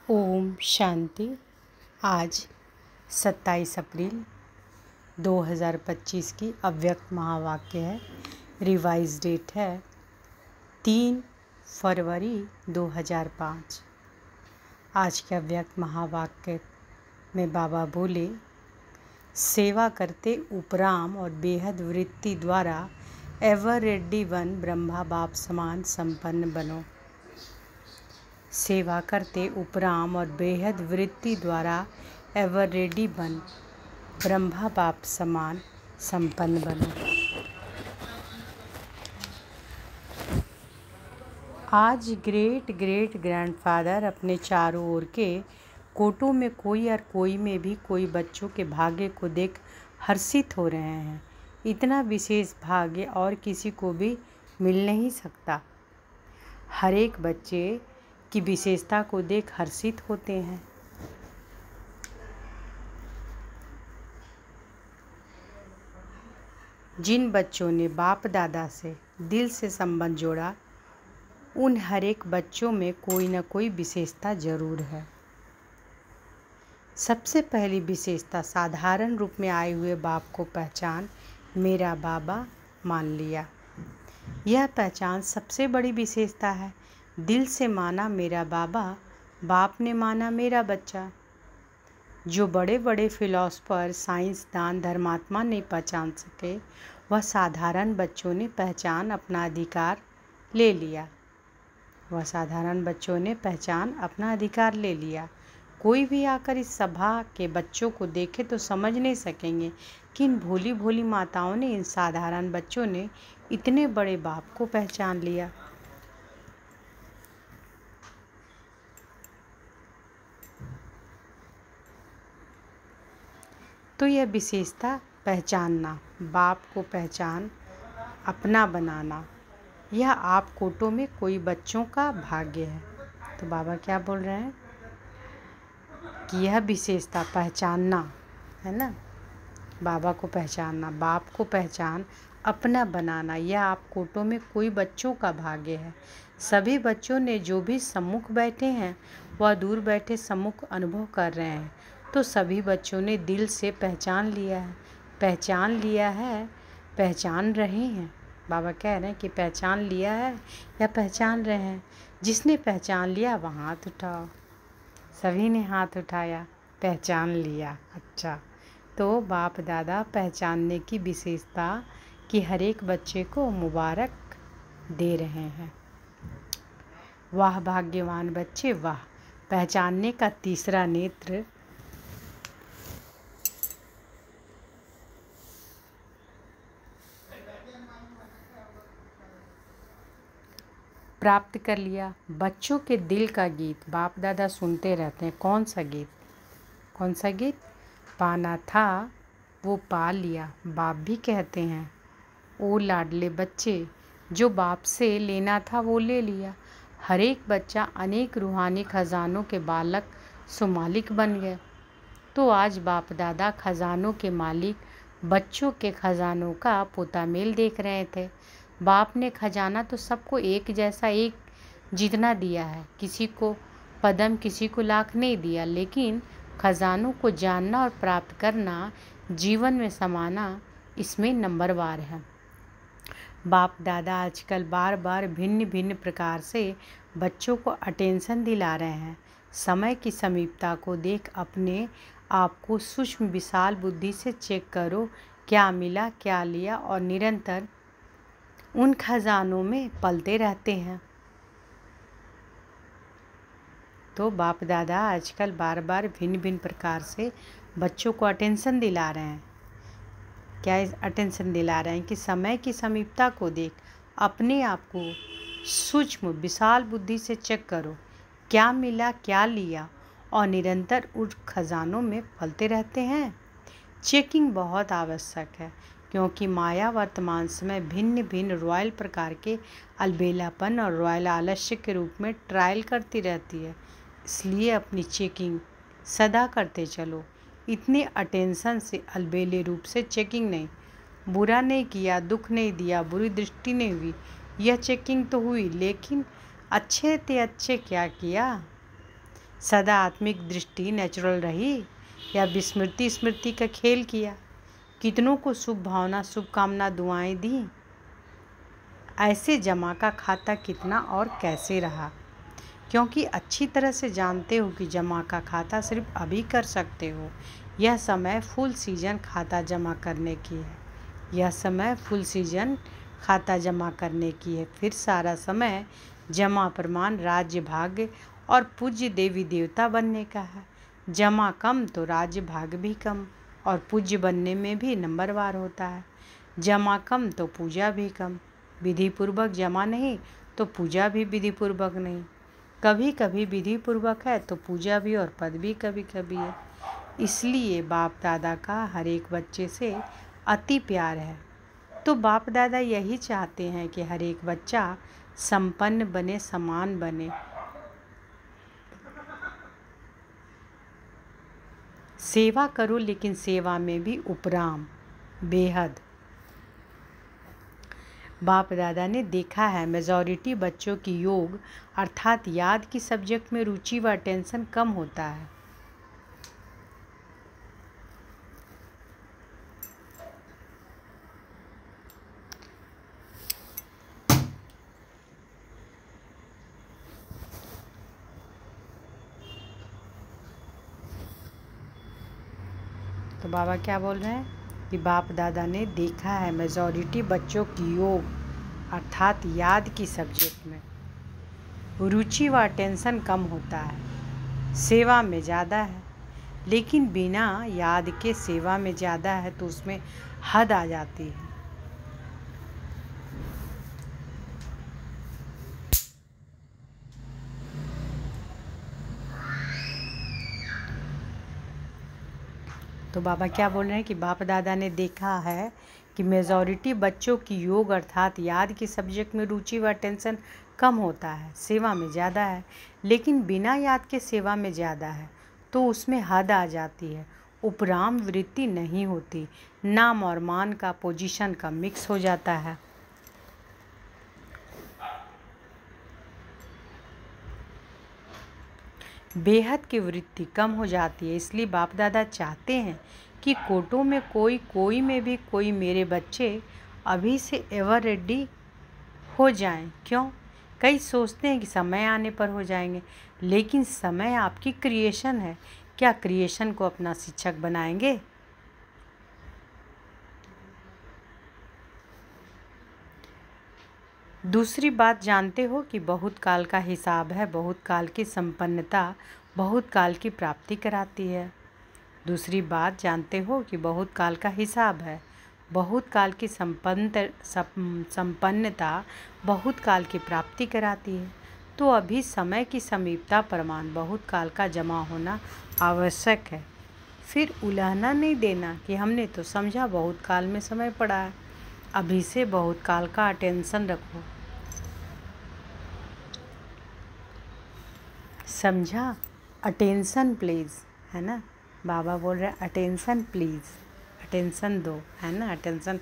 ओम शांति। आज 27 अप्रैल 2025 की अव्यक्त महावाक्य है। रिवाइज डेट है 3 फरवरी 2005। आज के अव्यक्त महावाक्य में बाबा बोले, सेवा करते उपराम और बेहद वृत्ति द्वारा एवर रेडी वन ब्रह्मा बाप समान संपन्न बनो। सेवा करते उपराम और बेहद वृत्ति द्वारा एवर रेडी बन ब्रह्मा बाप समान संपन्न बनो। आज ग्रेट ग्रेट ग्रैंडफादर अपने चारों ओर के कोटों में कोई और कोई में भी कोई बच्चों के भाग्य को देख हर्षित हो रहे हैं। इतना विशेष भाग्य और किसी को भी मिल नहीं सकता। हर एक बच्चे की विशेषता को देख हर्षित होते हैं। जिन बच्चों ने बाप दादा से दिल से संबंध जोड़ा, उन हर एक बच्चों में कोई न कोई विशेषता जरूर है। सबसे पहली विशेषता साधारण रूप में आए हुए बाप को पहचान मेरा बाबा मान लिया। यह पहचान सबसे बड़ी विशेषता है। दिल से माना मेरा बाबा, बाप ने माना मेरा बच्चा। जो बड़े बड़े फिलॉसफर, साइंसदान, धर्मात्मा नहीं पहचान सके, वह साधारण बच्चों ने पहचान अपना अधिकार ले लिया। कोई भी आकर इस सभा के बच्चों को देखे तो समझ नहीं सकेंगे कि इन भोली भोली माताओं ने, इन साधारण बच्चों ने इतने बड़े बाप को पहचान लिया। तो यह विशेषता पहचानना, बाप को पहचान अपना बनाना, यह आप कोटों में कोई बच्चों का भाग्य है। तो बाबा क्या बोल रहे हैं कि यह विशेषता पहचानना है ना, बाबा को पहचानना, बाप को पहचान अपना बनाना, यह आप कोटों में कोई बच्चों का भाग्य है। सभी बच्चों ने जो भी सम्मुख बैठे हैं वह दूर बैठे सम्मुख अनुभव कर रहे हैं। तो सभी बच्चों ने दिल से पहचान लिया है, पहचान रहे हैं। बाबा कह रहे हैं कि पहचान लिया है या पहचान रहे हैं। जिसने पहचान लिया वह हाथ उठाओ। सभी ने हाथ उठाया, पहचान लिया। अच्छा, तो बाप दादा पहचानने की विशेषता कि हर एक बच्चे को मुबारक दे रहे हैं। वाह भाग्यवान बच्चे, वाह। पहचानने का तीसरा नेत्र प्राप्त कर लिया। बच्चों के दिल का गीत बाप दादा सुनते रहते हैं। कौन सा गीत? पाना था वो पा लिया, बाप भी कहते हैं। ओ लाडले बच्चे, जो बाप से लेना था वो ले लिया। हर एक बच्चा अनेक रूहानी खजानों के बालक सुमालिक बन गए। तो आज बाप दादा खजानों के मालिक बच्चों के खजानों का पोतामेल देख रहे थे। बाप ने खजाना तो सबको एक जैसा, एक जितना दिया है। किसी को पदम, किसी को लाख नहीं दिया, लेकिन खजानों को जानना और प्राप्त करना, जीवन में समाना, इसमें नंबरवार है। बाप दादा आजकल बार बार भिन्न भिन्न प्रकार से बच्चों को अटेंशन दिला रहे हैं। समय की समीपता को देख अपने आप को सूक्ष्म विशाल बुद्धि से चेक करो, क्या मिला, क्या लिया, और निरंतर उन खजानों में पलते रहते हैं। तो बाप दादा आजकल बार बार भिन्न भिन्न प्रकार से बच्चों को अटेंशन दिला रहे हैं। क्या अटेंशन दिला रहे हैं कि समय की समीपता को देख अपने आप को सूक्ष्म विशाल बुद्धि से चेक करो, क्या मिला, क्या लिया, और निरंतर उस खजानों में पलते रहते हैं। चेकिंग बहुत आवश्यक है, क्योंकि माया वर्तमान समय भिन्न भिन्न रॉयल प्रकार के अलबेलापन और रॉयल आलस्य के रूप में ट्रायल करती रहती है। इसलिए अपनी चेकिंग सदा करते चलो। इतने अटेंशन से अलबेले रूप से चेकिंग नहीं। बुरा नहीं किया, दुख नहीं दिया, बुरी दृष्टि नहीं हुई, यह चेकिंग तो हुई, लेकिन अच्छे ते अच्छे क्या किया। सदा आत्मिक दृष्टि नेचुरल रही या विस्मृति स्मृति का खेल किया? कितनों को शुभ भावना शुभकामना दुआएं दी? ऐसे जमा का खाता कितना और कैसे रहा? क्योंकि अच्छी तरह से जानते हो कि जमा का खाता सिर्फ अभी कर सकते हो। यह समय फुल सीजन खाता जमा करने की है। यह समय फुल सीजन खाता जमा करने की है। फिर सारा समय जमा प्रमाण राज्य भाग्य और पूज्य देवी देवता बनने का है। जमा कम तो राज्य भाग्य भी कम और पूज्य बनने में भी नंबरवार होता है। जमा कम तो पूजा भी कम। विधि पूर्वक जमा नहीं तो पूजा भी विधि पूर्वक नहीं। कभी कभी विधि पूर्वक है तो पूजा भी और पद भी कभी कभी है। इसलिए बाप दादा का हर एक बच्चे से अति प्यार है। तो बाप दादा यही चाहते हैं कि हर एक बच्चा संपन्न बने, समान बने। सेवा करो लेकिन सेवा में भी उपराम, बेहद। बाप दादा ने देखा है मेजॉरिटी बच्चों की योग अर्थात याद की सब्जेक्ट में रुचि व अटेंशन कम होता है। तो बाबा क्या बोल रहे हैं कि बाप दादा ने देखा है मेजॉरिटी बच्चों की योग अर्थात याद की सब्जेक्ट में रुचि व अटेंशन कम होता है, सेवा में ज़्यादा है। लेकिन बिना याद के सेवा में ज़्यादा है तो उसमें हद आ जाती है। तो बाबा क्या बोल रहे हैं कि बाप दादा ने देखा है कि मेजॉरिटी बच्चों की योग अर्थात याद के सब्जेक्ट में रुचि व अटेंशन कम होता है, सेवा में ज़्यादा है। लेकिन बिना याद के सेवा में ज़्यादा है तो उसमें हद आ जाती है, उपराम वृत्ति नहीं होती, नाम और मान का पोजीशन का मिक्स हो जाता है। बेहद की वृत्ति कम हो जाती है। इसलिए बाप दादा चाहते हैं कि कोटों में कोई में भी कोई मेरे बच्चे अभी से एवर रेडी हो जाएं। क्यों? कई सोचते हैं कि समय आने पर हो जाएंगे, लेकिन समय आपकी क्रिएशन है। क्या क्रिएशन को अपना शिक्षक बनाएंगे? दूसरी बात जानते हो कि बहुत काल का हिसाब है, बहुत काल की संपन्नता बहुत काल की प्राप्ति कराती है। दूसरी बात जानते हो कि बहुत काल का हिसाब है, बहुत काल की संपन्नता बहुत काल की प्राप्ति कराती है। तो अभी समय की समीपता प्रमाण बहुत काल का जमा होना आवश्यक है। फिर उलाहना नहीं देना कि हमने तो समझा बहुत काल में समय पड़ा है। अभी से बहुत काल का अटेंशन रखो। समझा? अटेंशन प्लीज़, है ना? बाबा बोल रहे हैं अटेंशन प्लीज़, अटेंशन दो, है ना? अटेंशन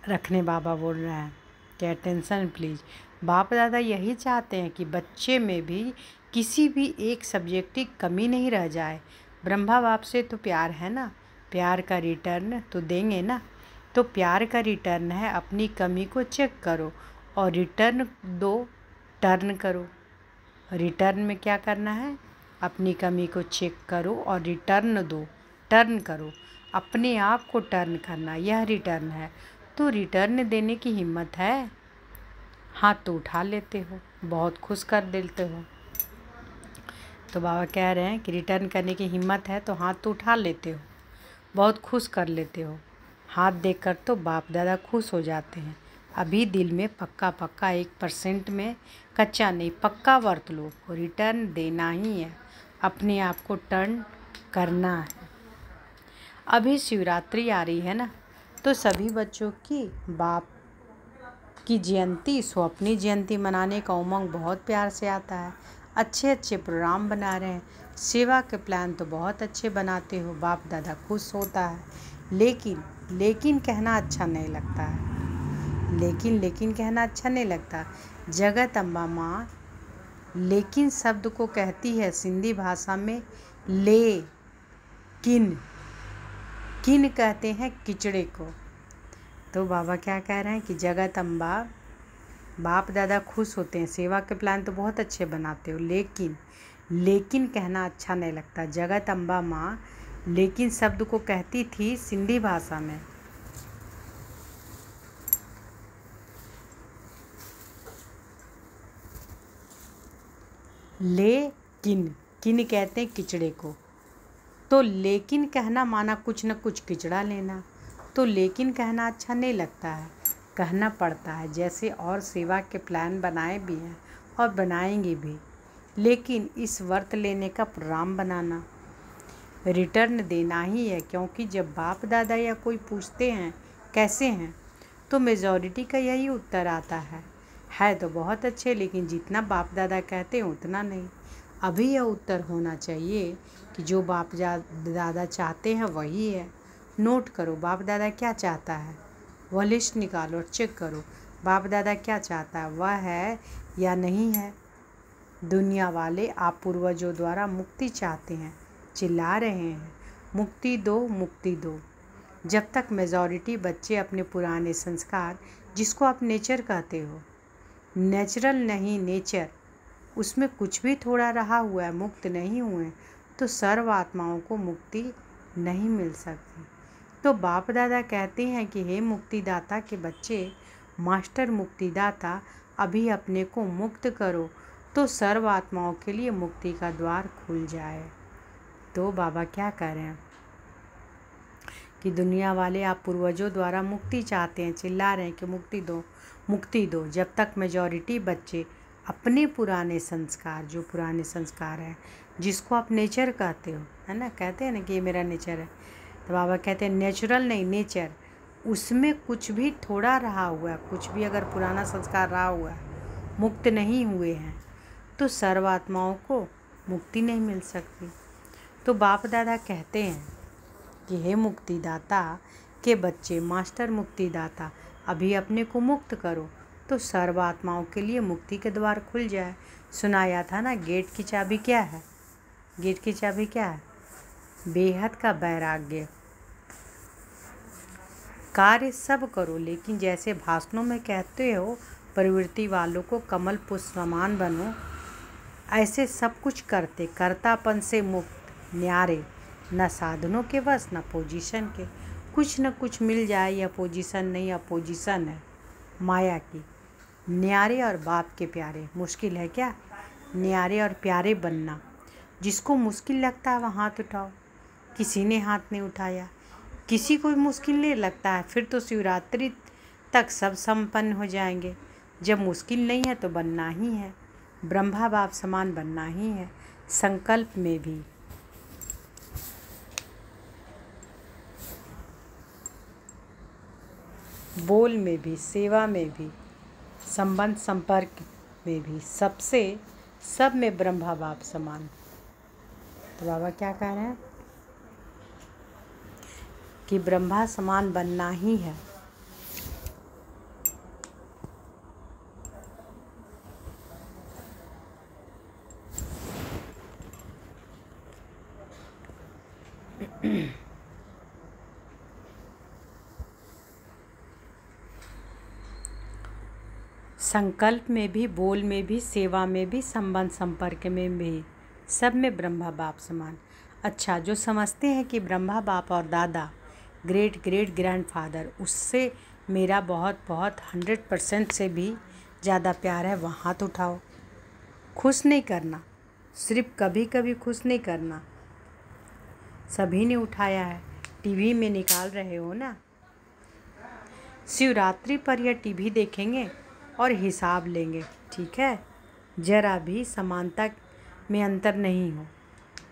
रखने बाबा बोल रहे हैं कि अटेंशन प्लीज़। बाप दादा यही चाहते हैं कि बच्चे में भी किसी भी एक सब्जेक्ट की कमी नहीं रह जाए। ब्रह्मा बाप से तो प्यार है ना, प्यार का रिटर्न तो देंगे ना। तो प्यार का रिटर्न है अपनी कमी को चेक करो और रिटर्न दो, टर्न करो। रिटर्न में क्या करना है? अपनी कमी को चेक करो और रिटर्न दो, टर्न करो। अपने आप को टर्न करना, यह रिटर्न है। तो रिटर्न देने की हिम्मत है? हाथ तो उठा लेते हो, बहुत खुश कर देते हो। तो बाबा कह रहे हैं कि रिटर्न करने की हिम्मत है तो हाथ तो उठा लेते हो, बहुत खुश कर लेते हो। हाथ देखकर तो बाप दादा खुश हो जाते हैं। अभी दिल में पक्का 1% में कच्चा नहीं, पक्का वर्त लो। रिटर्न देना ही है, अपने आप को टर्न करना है। अभी शिवरात्रि आ रही है ना, तो सभी बच्चों की बाप की जयंती, स्वप्नी जयंती मनाने का उमंग बहुत प्यार से आता है। अच्छे अच्छे प्रोग्राम बना रहे हैं, सेवा के प्लान तो बहुत अच्छे बनाते हो, बाप दादा खुश होता है। लेकिन कहना अच्छा नहीं लगता है। लेकिन कहना अच्छा नहीं लगता। जगत अम्बा माँ लेकिन शब्द को कहती है सिंधी भाषा में ले किन। किन कहते हैं किचड़े को। तो बाबा क्या कह रहे हैं कि जगत अम्बा, बाप दादा खुश होते हैं, सेवा के प्लान तो बहुत अच्छे बनाते हो, लेकिन कहना अच्छा नहीं लगता। जगत अम्बा माँ लेकिन शब्द को कहती थी सिंधी भाषा में लेकिन। किन कहते हैं किचड़े को। तो लेकिन कहना माना कुछ न कुछ किचड़ा लेना। तो लेकिन कहना अच्छा नहीं लगता है, कहना पड़ता है। जैसे और सेवा के प्लान बनाए भी हैं और बनाएंगे भी, लेकिन इस व्रत लेने का प्रोग्राम बनाना, रिटर्न देना ही है। क्योंकि जब बाप दादा या कोई पूछते हैं कैसे हैं, तो मेजॉरिटी का यही उत्तर आता है तो बहुत अच्छे, लेकिन जितना बाप दादा कहते हैं उतना नहीं। अभी यह उत्तर होना चाहिए कि जो बाप दादा चाहते हैं वही है। नोट करो बाप दादा क्या चाहता है, वह लिस्ट निकालो और चेक करो बाप दादा क्या चाहता है, वह है या नहीं है। दुनिया वाले आप पूर्वजों द्वारा मुक्ति चाहते हैं, चिल्ला रहे हैं मुक्ति दो मुक्ति दो। जब तक मेजॉरिटी बच्चे अपने पुराने संस्कार, जिसको आप नेचर कहते हो, नेचुरल नहीं नेचर, उसमें कुछ भी थोड़ा रहा हुआ है, मुक्त नहीं हुए, तो सर्व आत्माओं को मुक्ति नहीं मिल सकती। तो बाप दादा कहते हैं कि हे मुक्तिदाता के बच्चे, मास्टर मुक्तिदाता, अभी अपने को मुक्त करो तो सर्व आत्माओं के लिए मुक्ति का द्वार खुल जाए। तो बाबा क्या कह रहे हैं कि दुनिया वाले आप पूर्वजों द्वारा मुक्ति चाहते हैं, चिल्ला रहे हैं कि मुक्ति दो मुक्ति दो। जब तक मेजॉरिटी बच्चे अपने पुराने संस्कार, जो पुराने संस्कार हैं, जिसको आप नेचर कहते हो, है ना, कहते हैं ना कि ये मेरा नेचर है, तो बाबा कहते हैं नेचुरल नहीं नेचर, उसमें कुछ भी थोड़ा रहा हुआ है, कुछ भी अगर पुराना संस्कार रहा हुआ है, मुक्त नहीं हुए हैं, तो सर्वात्माओं को मुक्ति नहीं मिल सकती। तो बाप दादा कहते हैं कि हे मुक्तिदाता के बच्चे, मास्टर मुक्तिदाता, अभी अपने को मुक्त करो तो सर्वात्माओं के लिए मुक्ति के द्वार खुल जाए। सुनाया था ना, गेट की चाबी क्या है? गेट की चाबी क्या है? बेहद का वैराग्य। कार्य सब करो, लेकिन जैसे भाषणों में कहते हो प्रवृत्ति वालों को कमल पुष्प समान बनो, ऐसे सब कुछ करते कर्तापन से मुक्त, न्यारे, न साधनों के बस न पोजीशन के। कुछ न कुछ मिल जाए, या पोजीशन नहीं, अपोजिशन है माया की। न्यारे और बाप के प्यारे, मुश्किल है क्या? न्यारे और प्यारे बनना। जिसको मुश्किल लगता है वह हाथ उठाओ। किसी ने हाथ नहीं उठाया, किसी को मुश्किल नहीं लगता है, फिर तो शिवरात्रि तक सब संपन्न हो जाएंगे। जब मुश्किल नहीं है तो बनना ही है, ब्रह्मा बाप समान बनना ही है। संकल्प में भी, बोल में भी, सेवा में भी, संबंध संपर्क में भी, सबसे सब में ब्रह्मा बाप समान। तो बाबा क्या कह रहे हैं कि ब्रह्मा समान बनना ही है। संकल्प में भी, बोल में भी, सेवा में भी, संबंध संपर्क में भी, सब में ब्रह्मा बाप समान। अच्छा, जो समझते हैं कि ब्रह्मा बाप और दादा ग्रेट ग्रेट ग्रैंडफादर, उससे मेरा बहुत बहुत 100% से भी ज़्यादा प्यार है, वहाँ हाथ उठाओ। खुश नहीं करना, सिर्फ कभी कभी खुश नहीं करना। सभी ने उठाया है, टीवी में निकाल रहे हो ना। शिवरात्रि पर यह टीवी देखेंगे और हिसाब लेंगे, ठीक है? जरा भी समानता में अंतर नहीं हो।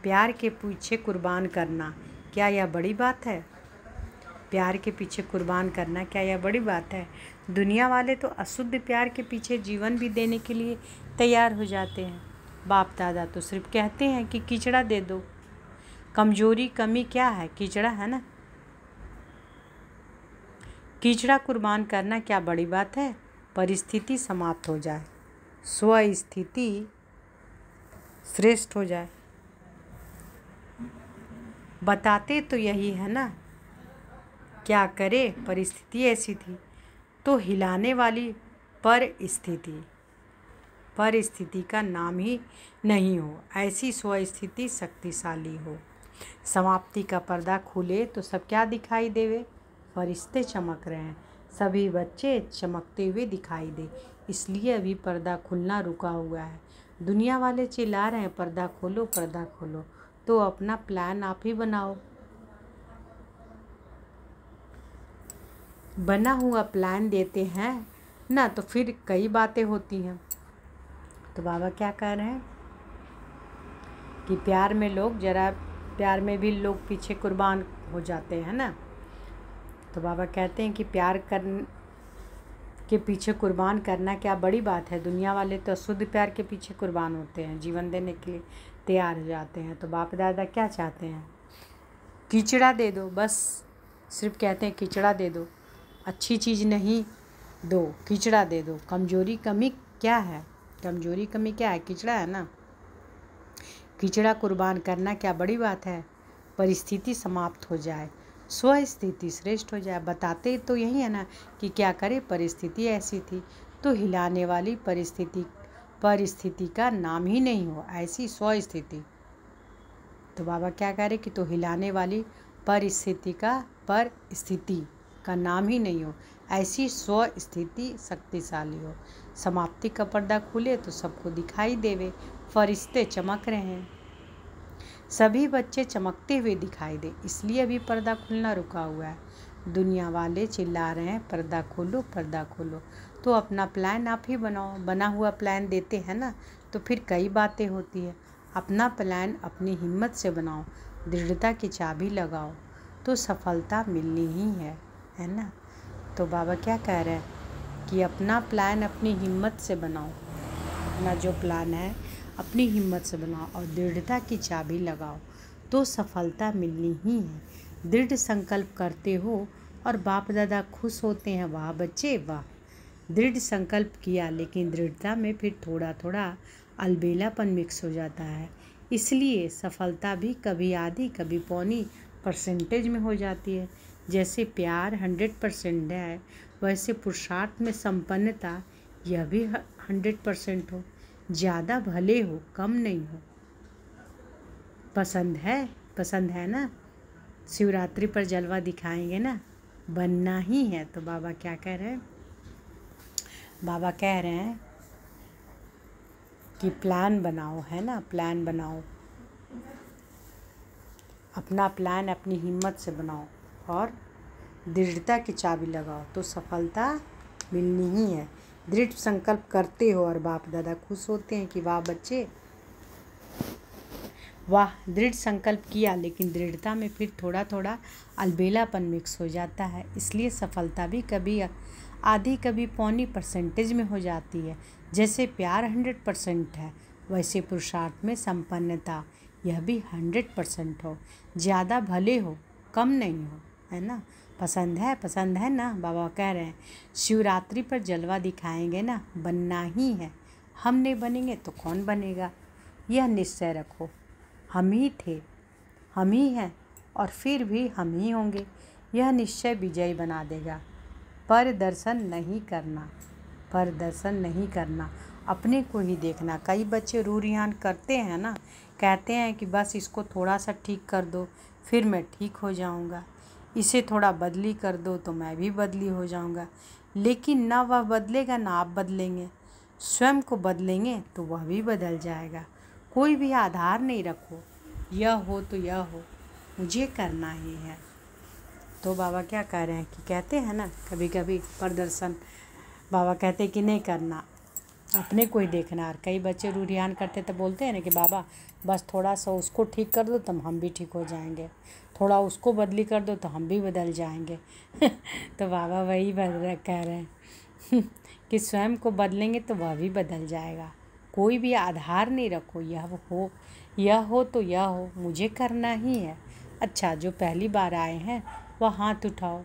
प्यार के पीछे कुर्बान करना, क्या यह बड़ी बात है? प्यार के पीछे कुर्बान करना, क्या यह बड़ी बात है? दुनिया वाले तो अशुद्ध प्यार के पीछे जीवन भी देने के लिए तैयार हो जाते हैं। बाप दादा तो सिर्फ कहते हैं कि कीचड़ा दे दो। कमजोरी कमी क्या है? कीचड़ा है ना। कीचड़ा कुर्बान करना क्या बड़ी बात है? परिस्थिति समाप्त हो जाए, स्वस्थिति श्रेष्ठ हो जाए। बताते तो यही है ना, क्या करे परिस्थिति ऐसी थी। तो हिलाने वाली परिस्थिति का नाम ही नहीं हो, ऐसी स्वस्थिति शक्तिशाली हो। समाप्ति का पर्दा खुले तो सब क्या दिखाई देवे? फरिश्ते चमक रहे हैं, सभी बच्चे चमकते हुए दिखाई दे, इसलिए अभी पर्दा खुलना रुका हुआ है। दुनिया वाले चिल्ला रहे हैं पर्दा खोलो पर्दा खोलो, तो अपना प्लान आप ही बनाओ। बना हुआ प्लान देते हैं ना तो फिर कई बातें होती हैं। तो बाबा क्या कह रहे हैं कि प्यार में भी लोग पीछे कुर्बान हो जाते हैं ना। तो बाबा कहते हैं कि प्यार के पीछे कुर्बान करना क्या बड़ी बात है। दुनिया वाले तो शुद्ध प्यार के पीछे कुर्बान होते हैं, जीवन देने के लिए तैयार हो जाते हैं। तो बाप दादा क्या चाहते हैं? कीचड़ा दे दो, बस सिर्फ कहते हैं कीचड़ा दे दो, अच्छी चीज़ नहीं दो, कीचड़ा दे दो। कमज़ोरी कमी क्या है? कमज़ोरी कमी क्या है? कीचड़ा है ना। कीचड़ा कुर्बान करना क्या बड़ी बात है। परिस्थिति समाप्त हो जाए, स्वस्थिति श्रेष्ठ हो जाए। बताते तो यही है ना कि क्या करे परिस्थिति ऐसी थी। तो हिलाने वाली परिस्थिति का नाम ही नहीं हो, ऐसी स्वस्थिति। तो बाबा क्या कह रहे कि तो हिलाने वाली परिस्थिति का नाम ही नहीं हो, ऐसी स्वस्थिति शक्तिशाली हो। समाप्ति का पर्दा खुले तो सबको दिखाई देवे, फरिश्ते चमक रहे हैं, सभी बच्चे चमकते हुए दिखाई दे, इसलिए अभी पर्दा खुलना रुका हुआ है। दुनिया वाले चिल्ला रहे हैं पर्दा खोलो पर्दा खोलो, तो अपना प्लान आप ही बनाओ। बना हुआ प्लान देते हैं ना तो फिर कई बातें होती है। अपना प्लान अपनी हिम्मत से बनाओ, दृढ़ता की चाबी लगाओ, तो सफलता मिलनी ही है ना। तो बाबा क्या कह रहे हैं कि अपना प्लान अपनी हिम्मत से बनाओ, अपना जो प्लान है अपनी हिम्मत से बनाओ और दृढ़ता की चाबी लगाओ, तो सफलता मिलनी ही है। दृढ़ संकल्प करते हो और बाप दादा खुश होते हैं, वाह बच्चे वाह। दृढ़ संकल्प किया लेकिन दृढ़ता में फिर थोड़ा थोड़ा अलबेलापन मिक्स हो जाता है, इसलिए सफलता भी कभी आधी कभी पौनी % में हो जाती है। जैसे प्यार 100% है, वैसे पुरुषार्थ में संपन्नता यह भी 100% हो। ज़्यादा भले हो कम नहीं हो। पसंद है ना। शिवरात्रि पर जलवा दिखाएंगे ना, बनना ही है। तो बाबा क्या कह रहे हैं? बाबा कह रहे हैं कि प्लान बनाओ, है ना, प्लान बनाओ। अपना प्लान अपनी हिम्मत से बनाओ और दृढ़ता की चाबी लगाओ, तो सफलता मिलनी ही है। दृढ़ संकल्प करते हो और बाप दादा खुश होते हैं कि वाह बच्चे वाह। दृढ़ संकल्प किया लेकिन दृढ़ता में फिर थोड़ा थोड़ा अलबेलापन मिक्स हो जाता है, इसलिए सफलता भी कभी आधी कभी पौनी % में हो जाती है। जैसे प्यार 100% है, वैसे पुरुषार्थ में संपन्नता यह भी 100% हो। ज़्यादा भले हो कम नहीं हो, है ना। पसंद है ना। बाबा कह रहे हैं शिवरात्रि पर जलवा दिखाएंगे ना, बनना ही है। हम नहीं बनेंगे तो कौन बनेगा, यह निश्चय रखो। हम ही थे, हम ही हैं और फिर भी हम ही होंगे, यह निश्चय विजयी बना देगा। पर दर्शन नहीं करना, अपने को ही देखना। कई बच्चे रूरियान करते हैं ना, कहते हैं कि बस इसको थोड़ा सा ठीक कर दो फिर मैं ठीक हो जाऊंगा, इसे थोड़ा बदली कर दो तो मैं भी बदली हो जाऊंगा। लेकिन ना वह बदलेगा ना आप बदलेंगे। स्वयं को बदलेंगे तो वह भी बदल जाएगा। कोई भी आधार नहीं रखो, यह हो तो यह हो, मुझे करना ही है। तो बाबा क्या कह रहे हैं कि कहते हैं ना कभी कभी प्रदर्शन, बाबा कहते हैं कि नहीं करना, अपने को ही देखना। और कई बच्चे रूरियान करते तो बोलते हैं ना कि बाबा बस थोड़ा सा उसको ठीक कर दो तो हम भी ठीक हो जाएंगे, थोड़ा उसको बदली कर दो तो हम भी बदल जाएंगे। तो बाबा वही कह रहे हैं कि स्वयं को बदलेंगे तो वह भी बदल जाएगा। कोई भी आधार नहीं रखो, यह हो तो यह हो, मुझे करना ही है। अच्छा, जो पहली बार आए हैं वह हाथ उठाओ।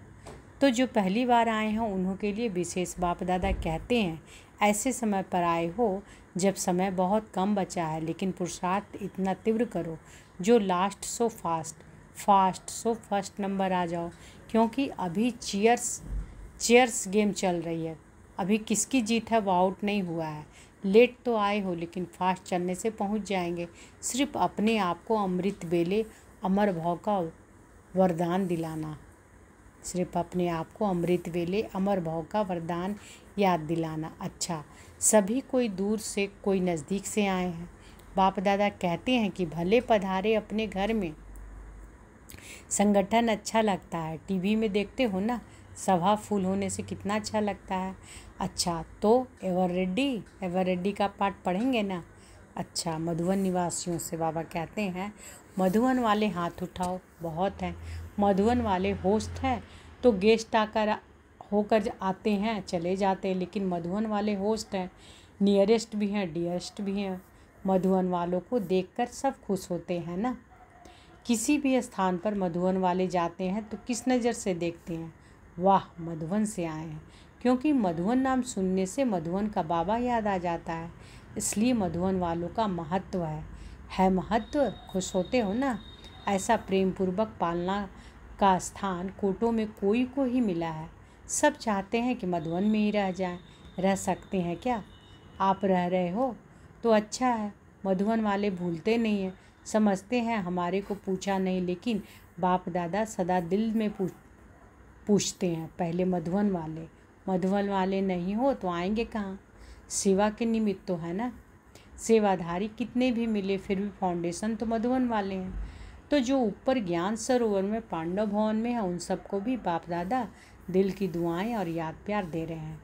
तो जो पहली बार आए हैं उन्हों के लिए विशेष बाप दादा कहते हैं ऐसे समय पर आए हो जब समय बहुत कम बचा है, लेकिन पुरुषार्थ इतना तीव्र करो जो last so fast so first number आ जाओ, क्योंकि अभी चीयर्स गेम चल रही है। अभी किसकी जीत है वो आउट नहीं हुआ है। लेट तो आए हो, लेकिन फास्ट चलने से पहुंच जाएंगे। सिर्फ अपने आप को अमृत बेले अमर भाव का वरदान दिलाना, सिर्फ अपने आप को अमृत वेले अमर भाव का वरदान याद दिलाना। अच्छा, सभी कोई दूर से कोई नज़दीक से आए हैं। बाप दादा कहते हैं कि भले पधारे अपने घर में। संगठन अच्छा लगता है, टीवी में देखते हो ना, सभा फुल होने से कितना अच्छा लगता है। अच्छा, तो एवर रेड्डी का पाठ पढ़ेंगे ना। अच्छा, मधुवन निवासियों से बाबा कहते हैं, मधुवन वाले हाथ उठाओ। बहुत हैं। मधुवन वाले होस्ट हैं तो गेस्ट होकर आते हैं, चले जाते हैं, लेकिन मधुवन वाले होस्ट हैं, नियरेस्ट भी हैं, डियरेस्ट भी हैं। मधुवन वालों को देखकर सब खुश होते हैं ना। किसी भी स्थान पर मधुवन वाले जाते हैं तो किस नज़र से देखते हैं? वाह, मधुवन से आए हैं। क्योंकि मधुवन नाम सुनने से मधुवन का बाबा याद आ जाता है, इसलिए मधुवन वालों का महत्व है महत्व। खुश होते हो ना। ऐसा प्रेम पूर्वक पालना का स्थान कोटों में कोई को ही मिला है। सब चाहते हैं कि मधुवन में ही रह जाएं। रह सकते हैं क्या? आप रह रहे हो तो अच्छा है। मधुवन वाले भूलते नहीं हैं, समझते हैं हमारे को पूछा नहीं, लेकिन बाप दादा सदा दिल में पूछते हैं। पहले मधुवन वाले नहीं हो तो आएंगे कहाँ? सेवा के निमित्त तो है ना। सेवाधारी कितने भी मिले, फिर भी फाउंडेशन तो मधुवन वाले हैं। तो जो ऊपर ज्ञान सरोवर में पांडव भवन में है, उन सबको भी बाप दादा दिल की दुआएं और याद प्यार दे रहे हैं।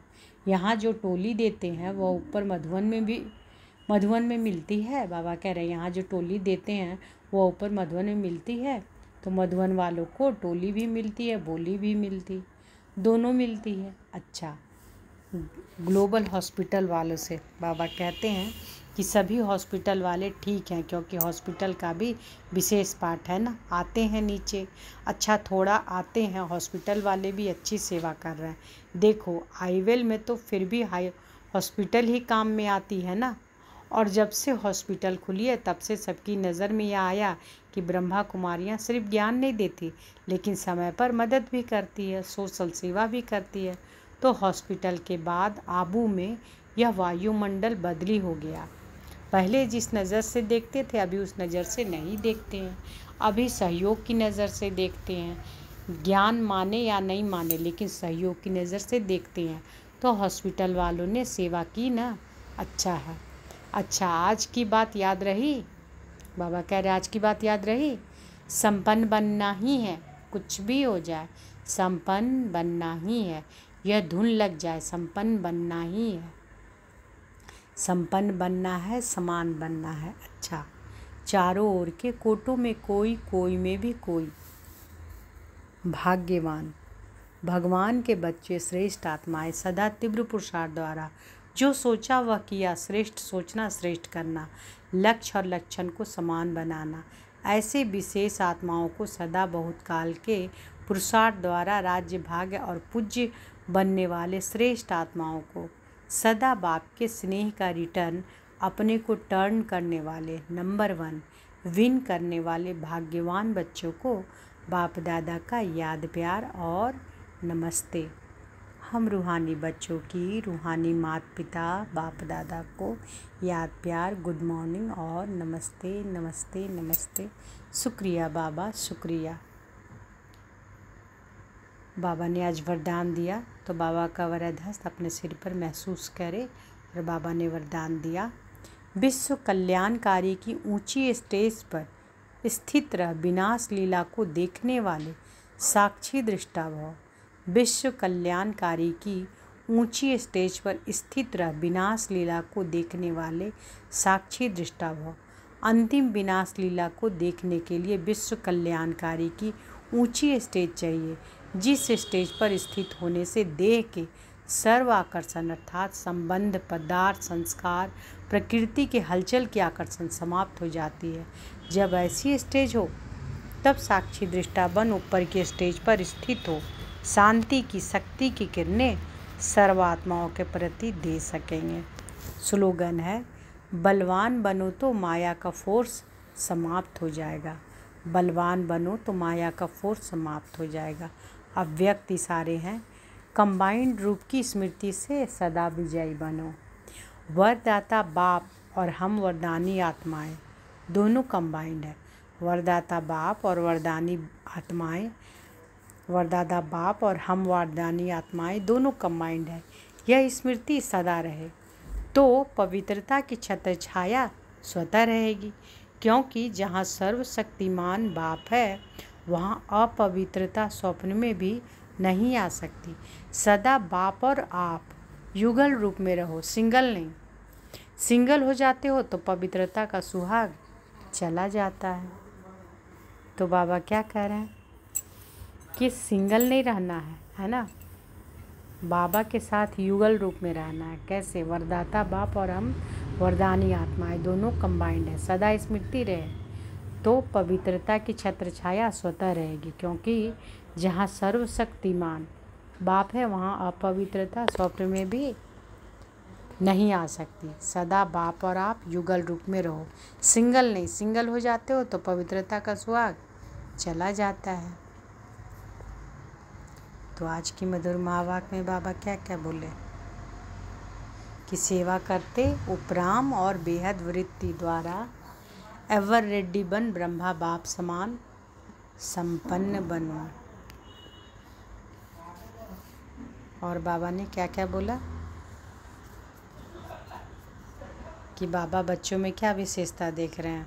यहाँ जो टोली देते हैं वह ऊपर मधुवन में मिलती है। बाबा कह रहे हैं यहाँ जो टोली देते हैं वो ऊपर मधुवन में मिलती है, तो मधुवन वालों को टोली भी मिलती है, बोली भी मिलती, दोनों मिलती है। अच्छा, ग्लोबल हॉस्पिटल वालों से बाबा कहते हैं कि सभी हॉस्पिटल वाले ठीक हैं, क्योंकि हॉस्पिटल का भी विशेष पाठ है ना। आते हैं नीचे, अच्छा थोड़ा आते हैं, हॉस्पिटल वाले भी अच्छी सेवा कर रहे हैं। देखो आईवेल में तो फिर भी हॉस्पिटल ही काम में आती है ना। और जब से हॉस्पिटल खुली है तब से सबकी नज़र में यह आया कि ब्रह्मा कुमारियाँ सिर्फ ज्ञान नहीं देती, लेकिन समय पर मदद भी करती है, सोशल सेवा भी करती है। तो हॉस्पिटल के बाद आबू में यह वायुमंडल बदली हो गया। पहले जिस नज़र से देखते थे अभी उस नज़र से नहीं देखते हैं। अभी सहयोग की नज़र से देखते हैं। ज्ञान माने या नहीं माने, लेकिन सहयोग की नज़र से देखते हैं। तो हॉस्पिटल वालों ने सेवा की ना। अच्छा है। अच्छा, आज की बात याद रही? बाबा कह रहे आज की बात याद रही। संपन्न बनना ही है, कुछ भी हो जाए संपन्न बनना ही है। यह धुन लग जाए संपन्न बनना ही है। संपन्न बनना है, समान बनना है। अच्छा, चारों ओर के कोटों में कोई में भी कोई। भाग्यवान भगवान के बच्चे श्रेष्ठ आत्माएं सदा तीव्र पुरुषार्थ द्वारा जो सोचा वह किया। श्रेष्ठ सोचना, श्रेष्ठ करना, लक्ष्य और लक्षण को समान बनाना। ऐसे विशेष आत्माओं को सदा बहुत काल के पुरुषार्थ द्वारा राज्य, भाग्य और पूज्य बनने वाले श्रेष्ठ आत्माओं को सदा बाप के स्नेह का रिटर्न, अपने को टर्न करने वाले, नंबर 1 विन करने वाले भाग्यवान बच्चों को बाप दादा का याद प्यार और नमस्ते। हम रूहानी बच्चों की रूहानी माता पिता बाप दादा को याद प्यार, गुड मॉर्निंग और नमस्ते नमस्ते नमस्ते। शुक्रिया बाबा, शुक्रिया। बाबा ने आज वरदान दिया, तो बाबा का वरद हस्त अपने सिर पर महसूस करे। और बाबा ने वरदान दिया, विश्व कल्याणकारी की ऊंची स्टेज पर स्थित रह विनाश लीला को देखने वाले साक्षी दृष्टा भव। विश्व कल्याणकारी की ऊंची स्टेज पर स्थित रह विनाश लीला को देखने वाले साक्षी दृष्टा भव। अंतिम विनाश लीला को देखने के लिए विश्व कल्याणकारी की ऊंची स्टेज चाहिए, जिस स्टेज पर स्थित होने से देह के सर्व आकर्षण अर्थात संबंध, पदार्थ, संस्कार, प्रकृति के हलचल की आकर्षण समाप्त हो जाती है। जब ऐसी स्टेज हो तब साक्षी दृष्टा बन ऊपर के स्टेज पर स्थित हो शांति की शक्ति की किरणें सर्वात्माओं के प्रति दे सकेंगे। स्लोगन है, बलवान बनो तो माया का फोर्स समाप्त हो जाएगा। बलवान बनो तो माया का फोर्स समाप्त हो जाएगा। अव्यक्त इशारे हैं। कंबाइंड रूप की स्मृति से सदा विजयी बनो। वरदाता बाप और हम वरदानी आत्माएं दोनों कंबाइंड है। वरदाता बाप और वरदानी आत्माएं, वरदाता बाप और हम वरदानी आत्माएं दोनों कंबाइंड है। यह स्मृति सदा रहे तो पवित्रता की छत्र छाया स्वतः रहेगी, क्योंकि जहाँ सर्वशक्तिमान बाप है वहाँ अपवित्रता स्वप्न में भी नहीं आ सकती। सदा बाप और आप युगल रूप में रहो, सिंगल नहीं। सिंगल हो जाते हो तो पवित्रता का सुहाग चला जाता है। तो बाबा क्या कह रहे हैं कि सिंगल नहीं रहना है ना, बाबा के साथ युगल रूप में रहना है। कैसे? वरदाता बाप और हम वरदानी आत्माएं दोनों कंबाइंड है। सदा स्मृति रहे तो पवित्रता की छत्र छाया स्वतः रहेगी, क्योंकि जहाँ सर्वशक्तिमान बाप है वहाँ अपवित्रता स्वप्न में भी नहीं आ सकती। सदा बाप और आप युगल रूप में रहो, सिंगल नहीं। सिंगल हो जाते हो तो पवित्रता का सुहाग चला जाता है। तो आज की मधुर महावाक में बाबा क्या क्या बोले कि सेवा करते उपराम और बेहद वृत्ति द्वारा एवर रेड्डी बन ब्रह्मा बाप समान संपन्न बनो। और बाबा ने क्या क्या बोला कि बाबा बच्चों में क्या विशेषता देख रहे हैं।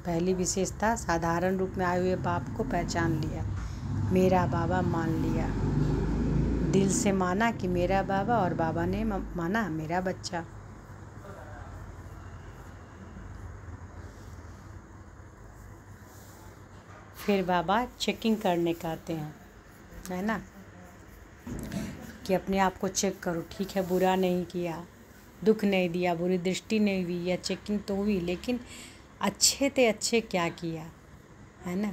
पहली विशेषता, साधारण रूप में आए हुए बाप को पहचान लिया, मेरा बाबा मान लिया, दिल से माना कि मेरा बाबा, और बाबा ने माना मेरा बच्चा। फिर बाबा चेकिंग करने का आते हैं, है ना, कि अपने आप को चेक करो, ठीक है बुरा नहीं किया, दुख नहीं दिया, बुरी दृष्टि नहीं हुई, या चेकिंग तो हुई लेकिन अच्छे ते अच्छे क्या किया, है ना।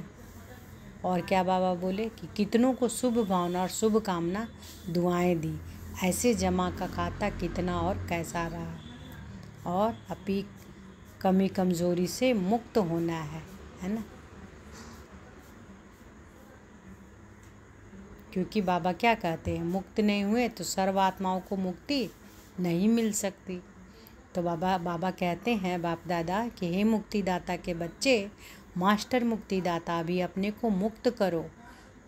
और क्या बाबा बोले कि कितनों को शुभ भावना और शुभ कामना दुआएं दी, ऐसे जमा का खाता कितना और कैसा रहा, और अपनी कमी कमज़ोरी से मुक्त होना है ना। क्योंकि बाबा क्या कहते हैं, मुक्त नहीं हुए तो सर्व आत्माओं को मुक्ति नहीं मिल सकती। तो बाबा कहते हैं बाप दादा कि हे मुक्तिदाता के बच्चे, मास्टर मुक्तिदाता भी अपने को मुक्त करो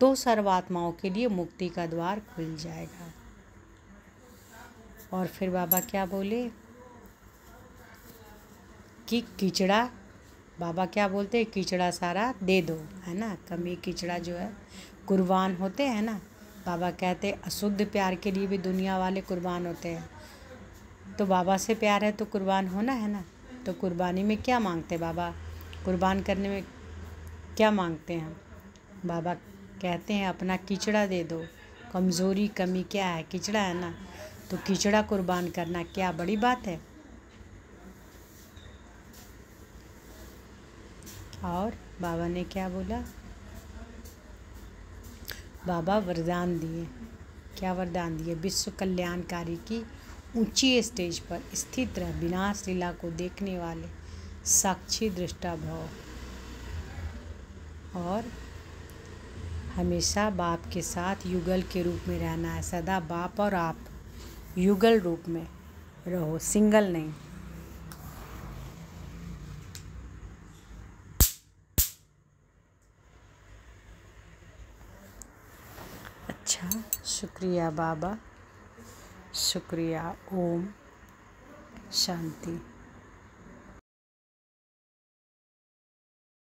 तो सर्वात्माओं के लिए मुक्ति का द्वार खुल जाएगा। और फिर बाबा क्या बोले कि कीचड़ा, बाबा क्या बोलते हैं, कीचड़ा सारा दे दो, है ना। कमी कीचड़ा जो है कुर्बान होते हैं ना। बाबा कहते अशुद्ध प्यार के लिए भी दुनिया वाले कुर्बान होते हैं, तो बाबा से प्यार है तो कुर्बान होना है ना। तो कुर्बानी में क्या मांगते बाबा, कुर्बान करने में क्या मांगते हैं बाबा, कहते हैं अपना कीचड़ा दे दो। कमज़ोरी कमी क्या है, कीचड़ा है ना, तो कीचड़ा कुर्बान करना क्या बड़ी बात है। और बाबा ने क्या बोला, बाबा वरदान दिए, क्या वरदान दिए, विश्व कल्याणकारी की ऊंची स्टेज पर स्थित रह विनाश लीला को देखने वाले साक्षी दृष्टा भव, और हमेशा बाप के साथ युगल के रूप में रहना है। सदा बाप और आप युगल रूप में रहो, सिंगल नहीं। अच्छा, शुक्रिया बाबा, शुक्रिया। ओम शांति।